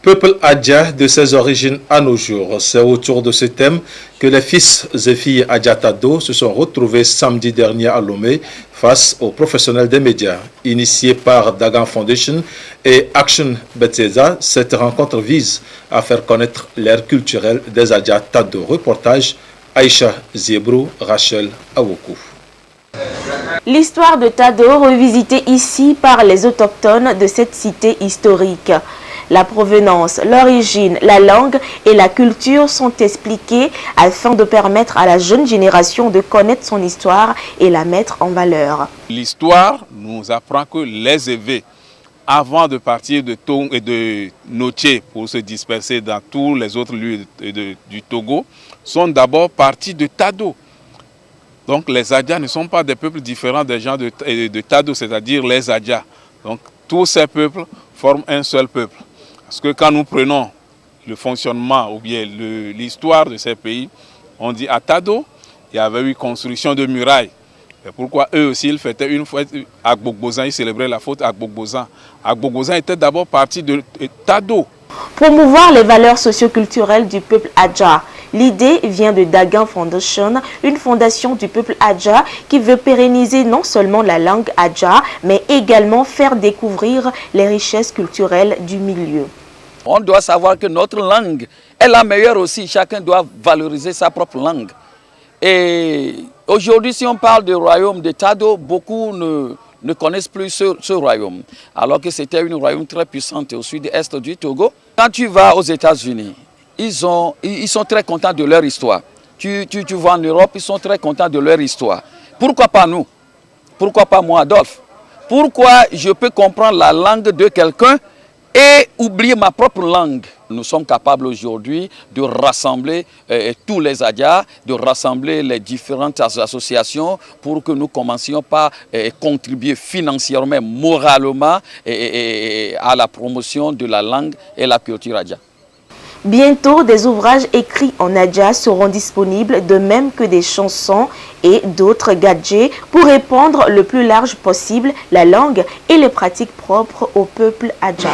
Peuple Adja de ses origines à nos jours. C'est autour de ce thème que les fils et filles Adja Tado se sont retrouvés samedi dernier à Lomé face aux professionnels des médias. Initiée par Dagan Foundation et Action Bethesda, cette rencontre vise à faire connaître l'ère culturelle des Adja Tado. Reportage Aïcha Ziebrou, Rachel Awokou. L'histoire de Tado revisitée ici par les autochtones de cette cité historique. La provenance, l'origine, la langue et la culture sont expliquées afin de permettre à la jeune génération de connaître son histoire et la mettre en valeur. L'histoire nous apprend que les évêques, avant de partir de Tong et de Notier pour se disperser dans tous les autres lieux du Togo, sont d'abord partis de Tado. Donc les Adja ne sont pas des peuples différents des gens de Tado, c'est-à-dire les Adja. Donc tous ces peuples forment un seul peuple. Parce que quand nous prenons le fonctionnement ou bien l'histoire de ces pays, on dit à Tado, il y avait eu construction de murailles. Et pourquoi eux aussi, ils fêtaient une fête à Agbogbozan, ils célébraient la fête à Agbogbozan. Agbogbozan était d'abord parti de Tado. Promouvoir les valeurs socioculturelles du peuple Adja. L'idée vient de Dagan Foundation, une fondation du peuple Adja qui veut pérenniser non seulement la langue Adja, mais également faire découvrir les richesses culturelles du milieu. On doit savoir que notre langue est la meilleure aussi. Chacun doit valoriser sa propre langue. Et aujourd'hui, si on parle du royaume de Tado, beaucoup ne connaissent plus ce royaume. Alors que c'était un royaume très puissant au sud-est du Togo. Quand tu vas aux États-Unis, ils sont très contents de leur histoire. Tu vas en Europe, ils sont très contents de leur histoire. Pourquoi pas nous? Pourquoi pas moi, Adolphe? Pourquoi je peux comprendre la langue de quelqu'un et oublier ma propre langue? Nous sommes capables aujourd'hui de rassembler tous les Adja, de rassembler les différentes associations pour que nous commencions par contribuer financièrement, moralement à la promotion de la langue et la culture Adja. Bientôt, des ouvrages écrits en Adja seront disponibles, de même que des chansons et d'autres gadgets pour répandre le plus large possible la langue et les pratiques propres au peuple Adja.